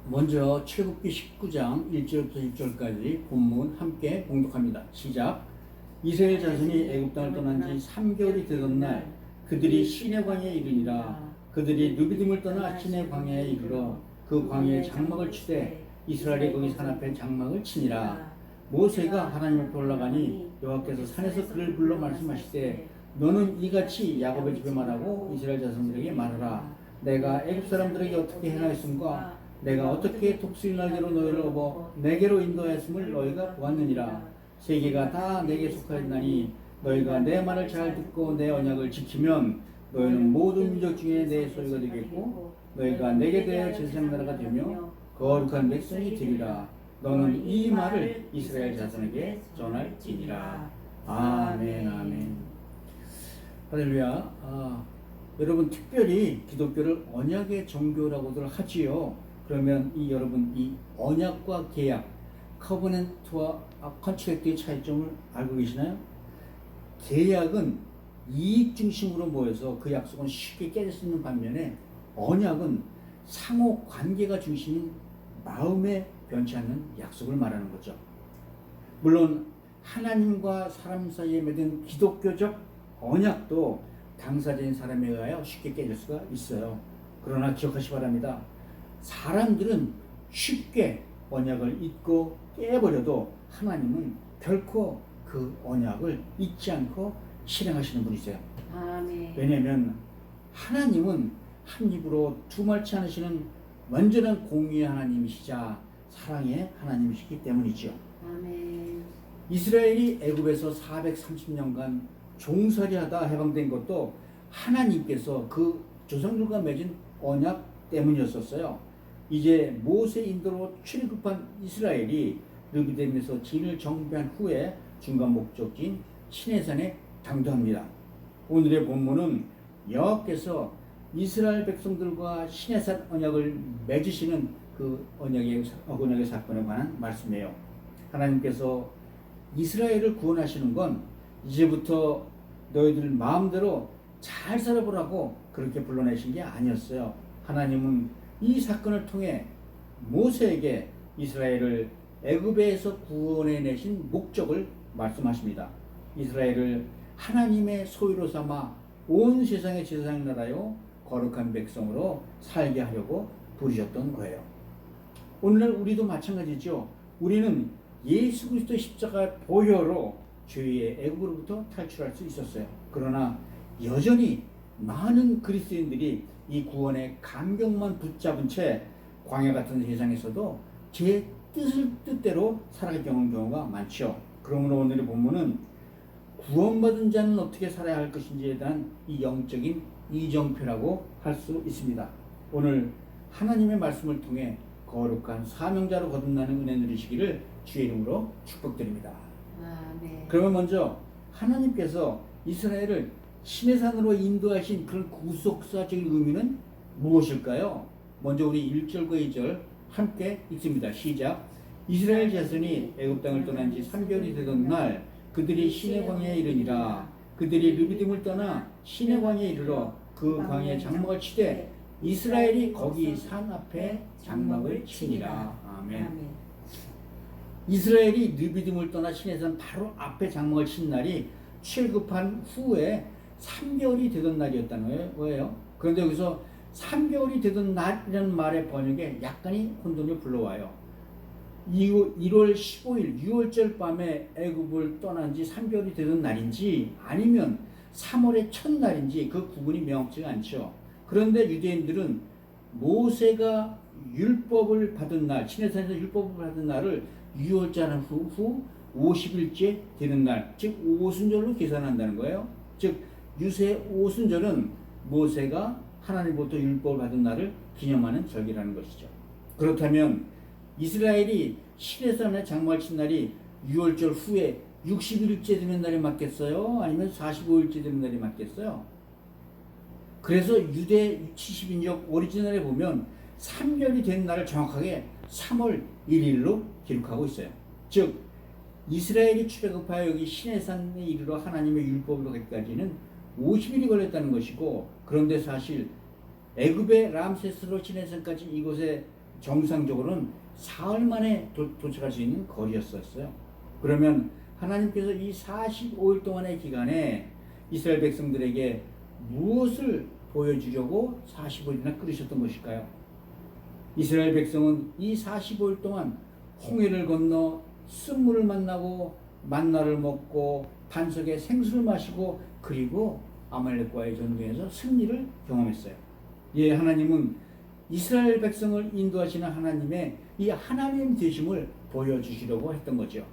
먼저 출애굽기 19장 1절부터 6절까지 본문 함께 봉독합니다. 시작. 이스라엘 자손이 애굽 땅을 떠난 지 3개월이 되던 날 그들이 시내 광야에 이르니라. 그들이 누비딤을 떠나 시내 광야에 이르러 그 광야에 장막을 치되 이스라엘이 거기 산 앞에 장막을 치니라. 모세가 하나님 앞에 올라가니 여호와께서 산에서 그를 불러 말씀하시되 너는 이같이 야곱의 집에 말하고 이스라엘 자손들에게 말하라. 내가 애굽 사람들에게 어떻게 행하였음과 내가 어떻게 독수리 날개로 너희를 업어 내게로 인도하였음을 너희가 보았느니라. 세계가 다 내게 속하였나니 너희가 내 말을 잘 듣고 내 언약을 지키면 너희는 모든 민족 중에 내 소유가 되겠고 너희가 내게 대하여 제사장 나라가 되며 거룩한 백성이 되리라. 너는 이 말을 이스라엘 자손에게 전할지니라. 아멘. 아멘. 할렐루야. 여러분, 특별히 기독교를 언약의 종교라고들 하지요. 그러면 여러분 이 언약과 계약, 커버넌트와 컨트랙트의 차이점을 알고 계시나요? 계약은 이익 중심으로 모여서 그 약속은 쉽게 깨질 수 있는 반면에 언약은 상호 관계가 중심인 마음에 변치 않는 약속을 말하는 거죠. 물론 하나님과 사람 사이에 맺은 기독교적 언약도 당사자인 사람에 의하여 쉽게 깨질 수가 있어요. 그러나 기억하시 기 바랍니다. 사람들은 쉽게 언약을 잊고 깨버려도 하나님은 결코 그 언약을 잊지 않고 실행하시는 분이세요. 아멘. 왜냐하면 하나님은 한 입으로 두말치 않으시는 완전한 공의의 하나님이시자 사랑의 하나님이시기 때문이죠. 아멘. 이스라엘이 애굽에서 430년간 종살이하다 해방된 것도 하나님께서 그 조상들과 맺은 언약 때문이었었어요. 이제 모세 인도로 출애굽한 이스라엘이 르비딤에서 진을 정비한 후에 중간 목적지인 시내산에 당도합니다. 오늘의 본문은 여호와께서 이스라엘 백성들과 시내산 언약을 맺으시는 그 언약의 사건에 관한 말씀이에요. 하나님께서 이스라엘을 구원하시는 건 이제부터 너희들 마음대로 잘 살아보라고 그렇게 불러내신 게 아니었어요. 하나님은 이 사건을 통해 모세에게 이스라엘을 애굽에서 구원해내신 목적을 말씀하십니다. 이스라엘을 하나님의 소유로 삼아 온 세상의 제사장 나라요 거룩한 백성으로 살게 하려고 부르셨던 거예요. 오늘날 우리도 마찬가지죠. 우리는 예수 그리스도 십자가 보혈로 죄의 애굽으로부터 탈출할 수 있었어요. 그러나 여전히 많은 그리스도인들이 이 구원의 감격만 붙잡은 채 광야 같은 세상에서도 제 뜻대로 살아가는 경우가 많죠. 그러므로 오늘의 본문은 구원받은 자는 어떻게 살아야 할 것인지에 대한 이 영적인 이정표라고 할 수 있습니다. 오늘 하나님의 말씀을 통해 거룩한 사명자로 거듭나는 은혜 누리시기를 주의 이름으로 축복드립니다. 아멘. 그러면 먼저 하나님께서 이스라엘을 시내산으로 인도하신 그런 구속사적인 의미는 무엇일까요? 먼저 우리 1절과 2절 함께 읽습니다. 시작. 이스라엘 자손이 애굽 땅을 떠난 지 3개월이 되던 날 그들이 시내 광야에 이르니라. 그들이 르비딤을 떠나 시내 광야에 이르러 그 광야에 장막을 치되 이스라엘이 거기 산 앞에 장막을 치니라. 아멘. 이스라엘이 르비딤을 떠나 시내산 바로 앞에 장막을 친 날이 출애굽한 후에 3개월이 되던 날이었다는 거예요. 그런데 여기서 3개월이 되던 날이라는 말의 번역에 약간의 혼돈을 불러와요. 1월 15일 6월절 밤에 애굽을 떠난 지 3개월이 되던 날인지 아니면 3월의 첫날인지 그 구분이 명확치가 않죠. 그런데 유대인들은 모세가 율법을 받은 날, 시내산에서 율법을 받은 날을 6월절 후 50일째 되는 날, 즉 오순절로 계산한다는 거예요. 즉 유세 오순절은 모세가 하나님부터 율법을 받은 날을 기념하는 절기라는 것이죠. 그렇다면 이스라엘이 시내산에 장막을 친 날이 6월절 후에 60일째 되는 날이 맞겠어요? 아니면 45일째 되는 날이 맞겠어요? 그래서 유대 70인역 오리지널에 보면 3개월이 된 날을 정확하게 3월 1일로 기록하고 있어요. 즉 이스라엘이 출애굽하여 여기 시내산에 이르러 하나님의 율법으로 가기까지는 50일이 걸렸다는 것이고, 그런데 사실 애굽의 람세스로 시내산까지 이곳에 정상적으로는 사흘 만에 도착할 수 있는 거리였었어요. 그러면 하나님께서 이 45일 동안의 기간에 이스라엘 백성들에게 무엇을 보여주려고 45일이나 끌으셨던 것일까요? 이스라엘 백성은 이 45일 동안 홍해를 건너 쓴물을 만나고 만나를 먹고 반석에 생수를 마시고 그리고 아말렉과의 전쟁에서 승리를 경험했어요. 예, 하나님은 이스라엘 백성을 인도하시는 하나님의 이 하나님 되심을 보여주시려고 했던 거죠.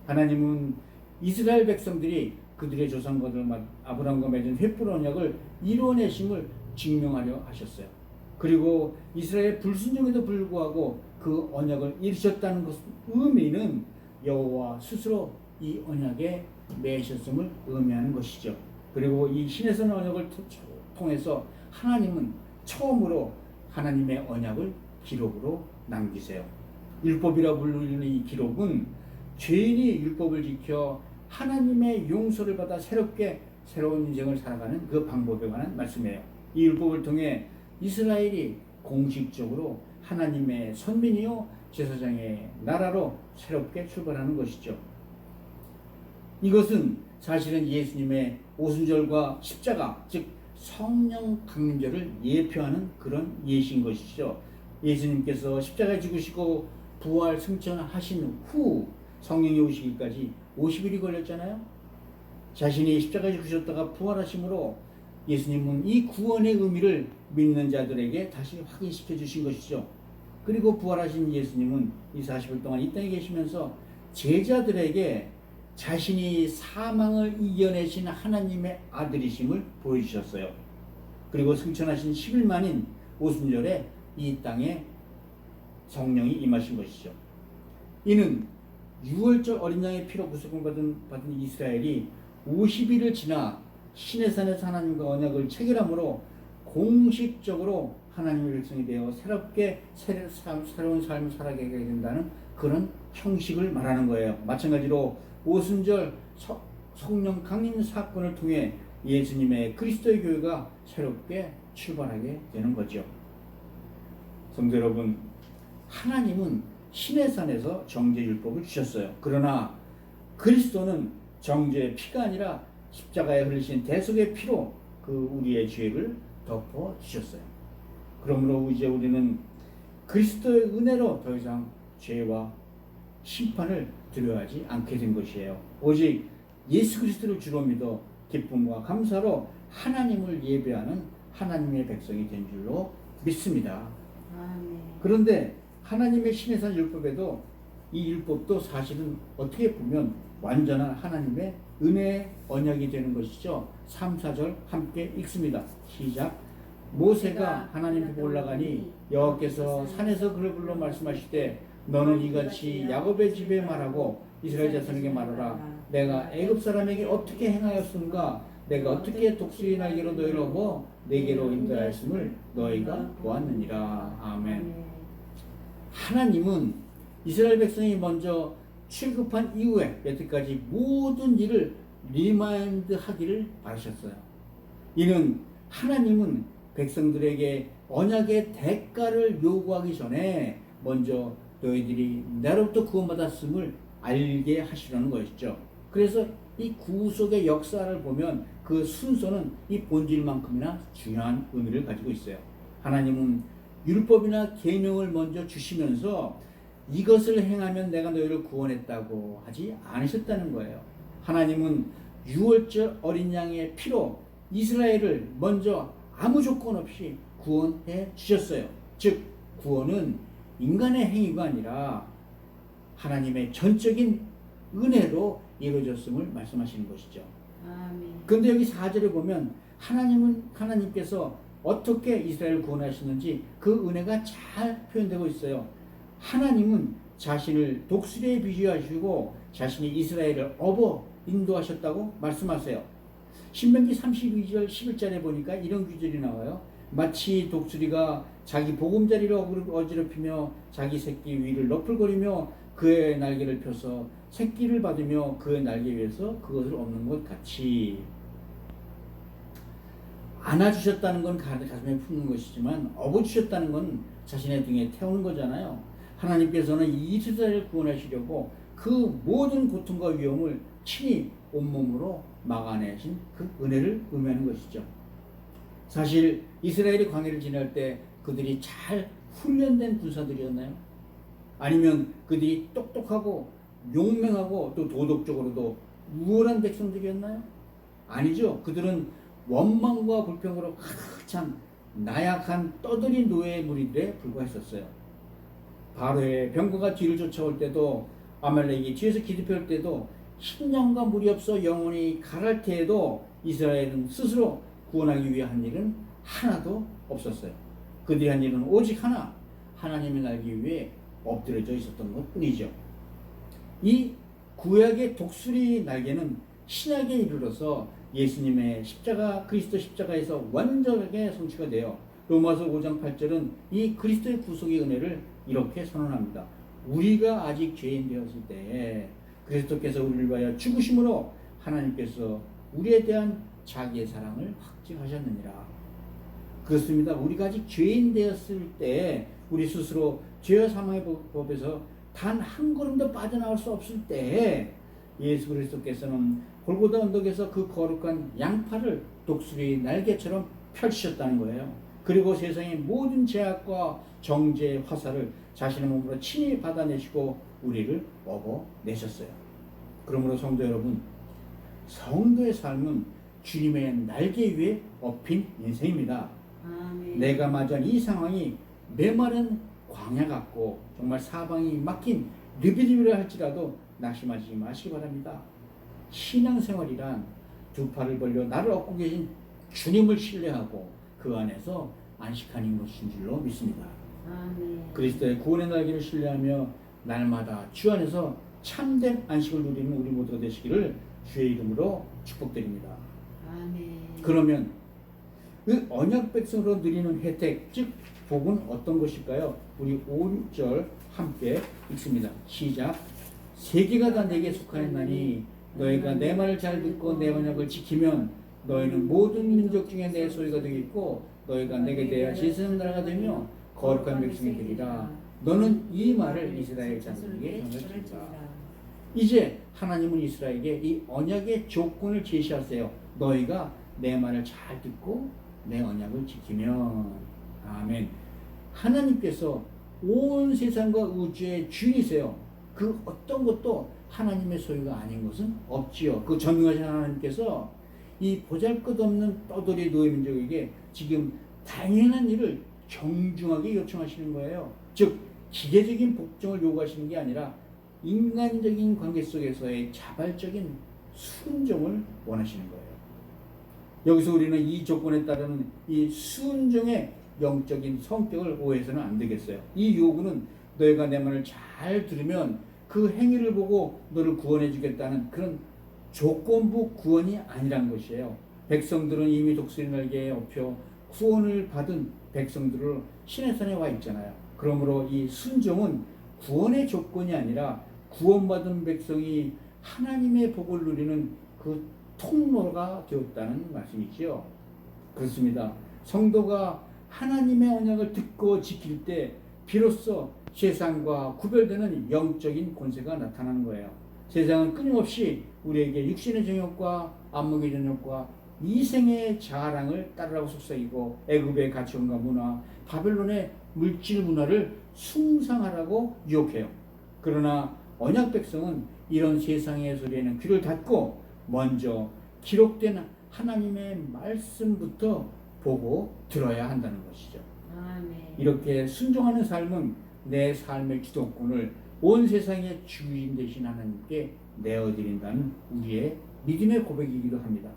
하나님은 이스라엘 백성들이 그들의 조상과들 아브라함과 맺은 횃불 언약을 이루어내심을 증명하려 하셨어요. 그리고 이스라엘 불순종에도 불구하고 그 언약을 이루셨다는 것 의미는 여호와 스스로 이 언약에 매셨음을 의미하는 것이죠. 그리고 이 신에서는 언약을 통해서 하나님은 처음으로 하나님의 언약을 기록으로 남기세요. 율법이라 부르는 이 기록은 죄인이 율법을 지켜 하나님의 용서를 받아 새롭게 새로운 인생을 살아가는 그 방법에 관한 말씀이에요. 이 율법을 통해 이스라엘이 공식적으로 하나님의 선민이요 제사장의 나라로 새롭게 출발하는 것이죠. 이것은 사실은 예수님의 오순절과 십자가, 즉 성령 강림절을 예표하는 그런 예시인 것이죠. 예수님께서 십자가에 죽으시고 부활 승천하신 후 성령이 오시기까지 50일이 걸렸잖아요. 자신이 십자가에 죽으셨다가 부활하심으로 예수님은 이 구원의 의미를 믿는 자들에게 다시 확인시켜 주신 것이죠. 그리고 부활하신 예수님은 이 40일 동안 이 땅에 계시면서 제자들에게 자신이 사망을 이겨내신 하나님의 아들이심을 보여주셨어요. 그리고 승천하신 10일 만인 오순절에 이 땅에 성령이 임하신 것이죠. 이는 6월절 어린 양의 피로 구속을 받은 이스라엘이 50일을 지나 시내산에서 하나님과 언약을 체결함으로 공식적으로 하나님의 백성이 되어 새롭게 새로운 삶을 살아가게 된다는 그런 형식을 말하는 거예요. 마찬가지로 오순절 성령 강림 사건을 통해 예수님의 그리스도의 교회가 새롭게 출발하게 되는 거죠. 성도 여러분, 하나님은 시내산에서 정죄율법을 주셨어요. 그러나 그리스도는 정죄의 피가 아니라 십자가에 흘리신 대속의 피로 그 우리의 죄를 덮어 주셨어요. 그러므로 이제 우리는 그리스도의 은혜로 더 이상 죄와 심판을 두려워하지 않게 된 것이에요. 오직 예수 그리스도를 주로 믿어 기쁨과 감사로 하나님을 예배하는 하나님의 백성이 된 줄로 믿습니다. 아멘. 그런데 하나님의 시내산 율법에도 이 율법도 사실은 어떻게 보면 완전한 하나님의 은혜의 언약이 되는 것이죠. 3, 4절 함께 읽습니다. 시작. 모세가 하나님 앞에 올라가니 여호와께서 산에서 그를 불러 말씀하시되 너는 이같이 야곱의 집에 말하고 이스라엘 자손에게 말하라. 내가 애굽 사람에게 어떻게 행하였는가? 내가 어떻게 독수리 날개로 너희를 업어 내게로 인도하였음을 너희가 보았느니라. 아멘. 하나님은 이스라엘 백성이 먼저 출급한 이후에 여태까지 모든 일을 리마인드 하기를 바라셨어요. 이는 하나님은 백성들에게 언약의 대가를 요구하기 전에 먼저 너희들이 나로부터 구원받았음을 알게 하시려는 것이죠. 그래서 이 구속의 역사를 보면 그 순서는 이 본질만큼이나 중요한 의미를 가지고 있어요. 하나님은 율법이나 계명을 먼저 주시면서 이것을 행하면 내가 너희를 구원했다고 하지 않으셨다는 거예요. 하나님은 6월절 어린 양의 피로 이스라엘을 먼저 아무 조건 없이 구원해 주셨어요. 즉 구원은 인간의 행위가 아니라 하나님의 전적인 은혜로 이루어졌음을 말씀하시는 것이죠. 그런데 여기 4절에 보면 하나님께서 어떻게 이스라엘을 구원하시는지 그 은혜가 잘 표현되고 있어요. 하나님은 자신을 독수리에 비유하시고 자신이 이스라엘을 업어 인도하셨다고 말씀하세요. 신명기 32절 11절에 보니까 이런 구절이 나와요. 마치 독수리가 자기 보금자리를 어지럽히며 자기 새끼 위를 너풀거리며 그의 날개를 펴서 새끼를 받으며 그의 날개 위에서 그것을 업는 것 같이 안아주셨다는 건 가슴에 품는 것이지만 업어주셨다는 건 자신의 등에 태우는 거잖아요. 하나님께서는 이스라엘을 구원하시려고 그 모든 고통과 위험을 친히 온몸으로 막아내신 그 은혜를 의미하는 것이죠. 사실 이스라엘이 광야를 지날 때 그들이 잘 훈련된 군사들이었나요? 아니면 그들이 똑똑하고 용맹하고 또 도덕적으로도 우월한 백성들이었나요? 아니죠. 그들은 원망과 불평으로 가득 찬 나약한 떠돌이 노예 무리들에 불과했었어요. 바로의 병거가 뒤를 쫓아올 때도, 아말렉이 뒤에서 기습해올 때도, 신령과 무리 없어 영원히 가랄 때에도 이스라엘은 스스로 구원하기 위해 한 일은 하나도 없었어요. 그들이 한 일은 오직 하나, 하나님을 알기 위해 엎드려져 있었던 것 뿐이죠. 이 구약의 독수리 날개는 신약에 이르러서 예수님의 십자가, 그리스도 십자가에서 완전하게 성취가 되어 로마서 5장 8절은 이 그리스도의 구속의 은혜를 이렇게 선언합니다. 우리가 아직 죄인 되었을 때에 그리스도께서 우리를 위하여 죽으심으로 하나님께서 우리에 대한 자기의 사랑을 확증하셨느니라. 그렇습니다. 우리가 아직 죄인 되었을 때, 우리 스스로 죄와 사망의 법에서 단 한 걸음도 빠져나올 수 없을 때 예수 그리스도께서는 골고다 언덕에서 그 거룩한 양팔을 독수리 날개처럼 펼치셨다는 거예요. 그리고 세상의 모든 죄악과 정죄의 화살을 자신의 몸으로 친히 받아내시고 우리를 업어내셨어요. 그러므로 성도 여러분, 성도의 삶은 주님의 날개 위에 업힌 인생입니다. 아멘. 내가 맞이한 이 상황이 메마른 광야 같고 정말 사방이 막힌 르비디비라 할지라도 낙심하지 마시기 바랍니다. 신앙생활이란 두 팔을 벌려 나를 얻고 계신 주님을 신뢰하고 그 안에서 안식하는 것인 줄로 믿습니다. 아멘. 그리스도의 구원의 날개를 신뢰하며 날마다 주 안에서 참된 안식을 누리는 우리 모두가 되시기를 주의 이름으로 축복드립니다. 아멘. 그러면 그 언약 백성으로 누리는 혜택, 즉 복은 어떤 것일까요? 우리 5절 함께 읽습니다. 시작. 세계가 다 내게 속하였나니 너희가 내 말을 잘 듣고 내 언약을 지키면 너희는 모든 민족 중에 내 소유가 되겠고 너희가 내게 대하여 지혜스러운 나라가 되며 거룩한 백성이 되리라. 너는 이 말을 이스라엘 자손에게 전하리라. 이제 하나님은 이스라엘에게 이 언약의 조건을 제시하세요. 너희가 내 말을 잘 듣고 내 언약을 지키면. 아멘. 하나님께서 온 세상과 우주의 주인이세요. 그 어떤 것도 하나님의 소유가 아닌 것은 없지요. 그 전능하신 하나님께서 이 보잘것없는 떠돌이 노예 민족에게 지금 당연한 일을 정중하게 요청하시는 거예요. 즉 기계적인 복종을 요구하시는 게 아니라 인간적인 관계 속에서의 자발적인 순종을 원하시는 거예요. 여기서 우리는 이 조건에 따르는 이 순종의 영적인 성격을 오해해서는 안 되겠어요. 이 요구는 너희가 내 말을 잘 들으면 그 행위를 보고 너를 구원해 주겠다는 그런 조건부 구원이 아니란 것이에요. 백성들은 이미 독수리 날개에 업혀 구원을 받은 백성들을 시내산에 와 있잖아요. 그러므로 이 순종은 구원의 조건이 아니라 구원받은 백성이 하나님의 복을 누리는 그 통로가 되었다는 말씀이지요. 그렇습니다. 성도가 하나님의 언약을 듣고 지킬 때 비로소 세상과 구별되는 영적인 권세가 나타나는 거예요. 세상은 끊임없이 우리에게 육신의 정욕과 안목의 정욕과 이생의 자랑을 따르라고 속삭이고 애굽의 가치관과 문화, 바벨론의 물질 문화를 숭상하라고 유혹해요. 그러나 언약 백성은 이런 세상의 소리에는 귀를 닫고 먼저 기록된 하나님의 말씀부터 보고 들어야 한다는 것이죠. 아멘. 이렇게 순종하는 삶은 내 삶의 주도권을 온 세상의 주인 되신 하나님께 내어드린다는 우리의 믿음의 고백이기도 합니다.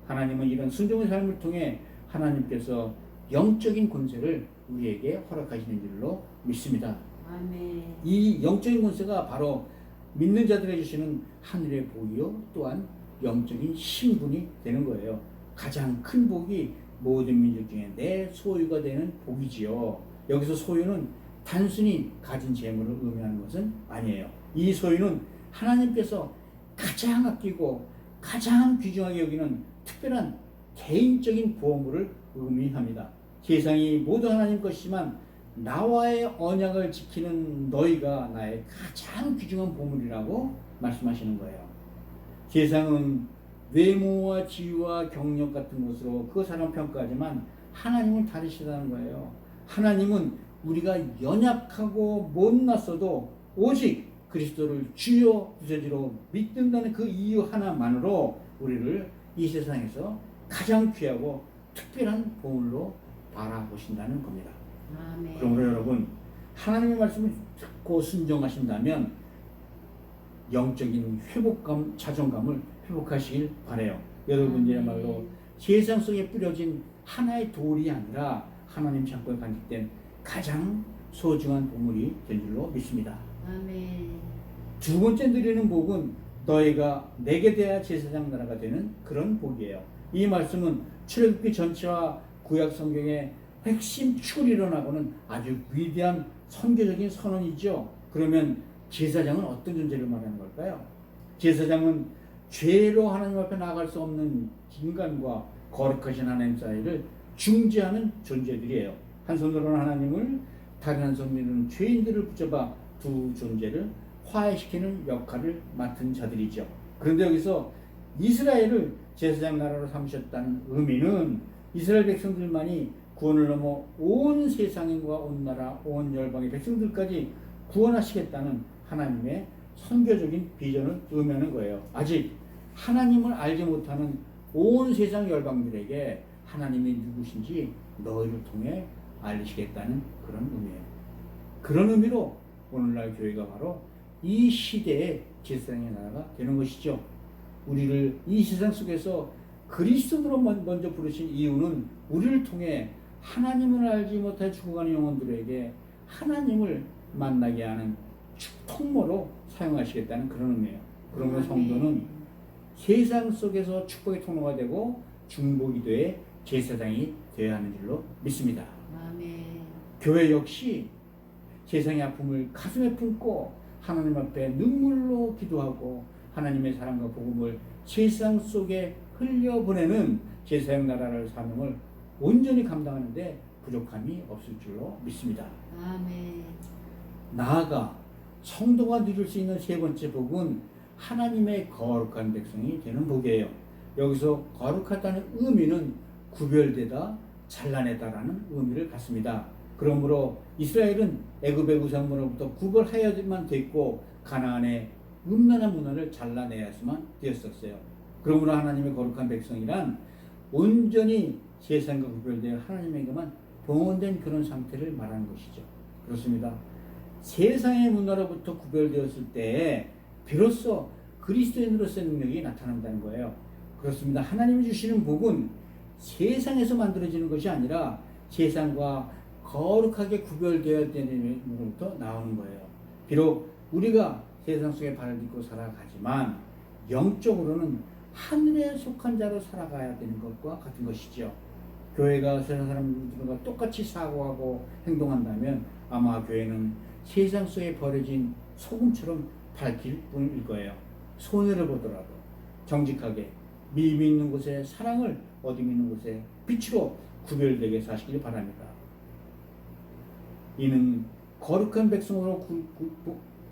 하나님은 이런 순종의 삶을 통해 하나님께서 영적인 권세를 우리에게 허락하시는 줄로 믿습니다. 아멘. 이 영적인 권세가 바로 믿는 자들에게 주시는 하늘의 복이요 또한 영적인 신분이 되는 거예요. 가장 큰 복이 모든 민족 중에 내 소유가 되는 복이지요. 여기서 소유는 단순히 가진 재물을 의미하는 것은 아니에요. 이 소유는 하나님께서 가장 아끼고 가장 귀중하게 여기는 특별한 개인적인 보호물을 의미합니다. 세상이 모두 하나님 것이지만 나와의 언약을 지키는 너희가 나의 가장 귀중한 보물이라고 말씀하시는 거예요. 세상은 외모와 지위와 경력 같은 것으로 그 사람 평가하지만 하나님은 다르시다는 거예요. 하나님은 우리가 연약하고 못났어도 오직 그리스도를 주요 구세주로 믿는다는 그 이유 하나만으로 우리를 이 세상에서 가장 귀하고 특별한 보물로 바라보신다는 겁니다. 아멘. 그러므로 여러분, 하나님의 말씀을 듣고 순종하신다면 영적인 회복감, 자존감을 회복하시길 바라요. 여러분이야말로 세상 속에 뿌려진 하나의 돌이 아니라 하나님 창고에 간직된 가장 소중한 보물이 된 줄로 믿습니다. 아멘. 두 번째 드리는 복은 너희가 내게 대하여 제사장 나라가 되는 그런 복이에요. 이 말씀은 출애굽기 전체와 구약 성경의 핵심 축을 일어나고는 아주 위대한 선교적인 선언이죠. 그러면 제사장은 어떤 존재를 말하는 걸까요? 제사장은 죄로 하나님 앞에 나아갈 수 없는 인간과 거룩하신 하나님 사이를 중재하는 존재들이에요. 한 손으로는 하나님을, 다른 한 손으로는 죄인들을 붙잡아 두 존재를 화해시키는 역할을 맡은 자들이죠. 그런데 여기서 이스라엘을 제사장 나라로 삼으셨다는 의미는 이스라엘 백성들만이 구원을 넘어 온 세상인과 온 나라, 온 열방의 백성들까지 구원하시겠다는 하나님의 선교적인 비전을 의미하는 거예요. 아직 하나님을 알지 못하는 온 세상 열방들에게 하나님이 누구신지 너희를 통해 알리시겠다는 그런 의미예요. 그런 의미로 오늘날 교회가 바로 이 시대의 제사장의 나라가 되는 것이죠. 우리를 이 세상 속에서 그리스도로 먼저 부르신 이유는 우리를 통해 하나님을 알지 못해 죽어가는 영혼들에게 하나님을 만나게 하는 통로로 사용하시겠다는 그런 의미예요. 그러면 성도는 세상 속에서 축복의 통로가 되고 중보기 도의 제사장이 되어야 하는 줄로 믿습니다. 아멘. 교회 역시 세상의 아픔을 가슴에 품고 하나님 앞에 눈물로 기도하고 하나님의 사랑과 복음을 세상 속에 흘려보내는 제사장 나라를 사명을 온전히 감당하는데 부족함이 없을 줄로 믿습니다. 아멘. 나아가 성도가 누릴 수 있는 세 번째 복은 하나님의 거룩한 백성이 되는 복이에요. 여기서 거룩하다는 의미는 구별되다, 잘라내다라는 의미를 갖습니다. 그러므로 이스라엘은 애굽의 우상문화로부터 구별하여야만 됐고 가나안의 음란한 문화를 잘라내야만 되었었어요. 그러므로 하나님의 거룩한 백성이란 온전히 세상과 구별되어 하나님에게만 봉헌된 그런 상태를 말하는 것이죠. 그렇습니다. 세상의 문화로부터 구별되었을 때 비로소 그리스도인으로서의 능력이 나타난다는 거예요. 그렇습니다. 하나님이 주시는 복은 세상에서 만들어지는 것이 아니라 세상과 거룩하게 구별되어야 되는 것부터 나오는 거예요. 비록 우리가 세상 속에 발을 딛고 살아가지만 영적으로는 하늘에 속한 자로 살아가야 되는 것과 같은 것이죠. 교회가 세상 사람들과 똑같이 사고하고 행동한다면 아마 교회는 세상 속에 버려진 소금처럼 밝힐 뿐일 거예요. 손해를 보더라도 정직하게 믿음이 있는 곳에 사랑을 어둠이 있는 곳에 빛으로 구별되게 사시길 바랍니다. 이는 거룩한 백성으로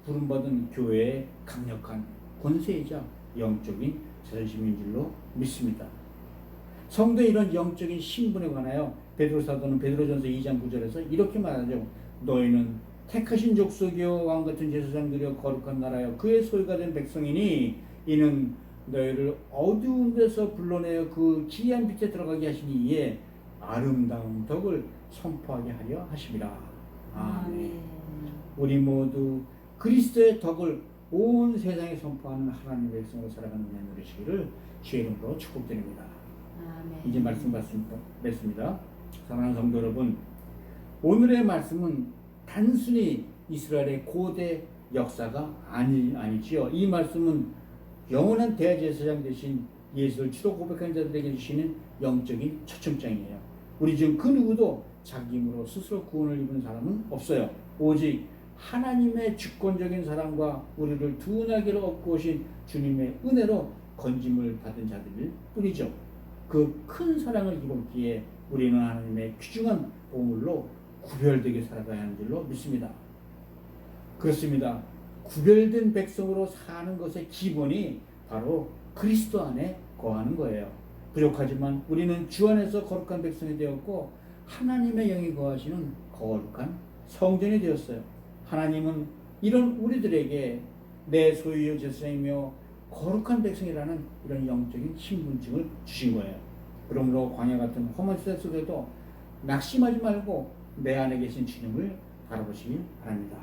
부름받은 교회의 강력한 권세이자 영적인 자존심인 줄로 믿습니다. 성도의 이런 영적인 신분에 관하여 베드로 사도는 베드로전서 2장 9절에서 이렇게 말하죠. 너희는 택하신 족속이요 왕 같은 제사장들이요 거룩한 나라요 그의 소유가 된 백성이니 이는 너희를 어두운 데서 불러내어 그 기이한 빛에 들어가게 하시니 이에 아름다운 덕을 선포하게 하려 하심이라. 아멘. 우리 모두 그리스도의 덕을 온 세상에 선포하는 하나님의 백성으로 살아가는 은혜 누리시기를 주의 이름으로 축복드립니다. 아멘. 이제 말씀 맺습니다. 사랑하는 성도 여러분, 오늘의 말씀은 단순히 이스라엘의 고대 역사가 아니지요. 이 말씀은 영원한 대제사장 되신 예수를 주로 고백한 자들에게 주시는 영적인 초청장이에요. 우리 중 그 누구도 자기 힘으로 스스로 구원을 입은 사람은 없어요. 오직 하나님의 주권적인 사랑과 우리를 두 날개로 업고 오신 주님의 은혜로 건짐을 받은 자들일 뿐이죠. 그 큰 사랑을 입었기에 우리는 하나님의 귀중한 보물로 구별되게 살아가야 하는 줄로 믿습니다. 그렇습니다. 구별된 백성으로 사는 것의 기본이 바로 그리스도 안에 거하는 거예요. 부족하지만 우리는 주 안에서 거룩한 백성이 되었고 하나님의 영이 거하시는 거룩한 성전이 되었어요. 하나님은 이런 우리들에게 내 소유의 제사이며 거룩한 백성이라는 이런 영적인 신분증을 주신 거예요. 그러므로 광야 같은 험한 시대 속에도 낙심하지 말고 내 안에 계신 주님을 바라보시기 바랍니다.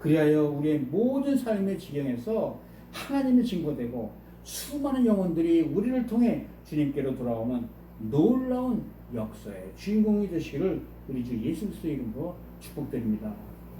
그리하여 우리의 모든 삶의 지경에서 하나님의 증거되고 수많은 영혼들이 우리를 통해 주님께로 돌아오는 놀라운 역사의 주인공이 되시기를 우리 주 예수 그리스도의 이름으로 축복드립니다.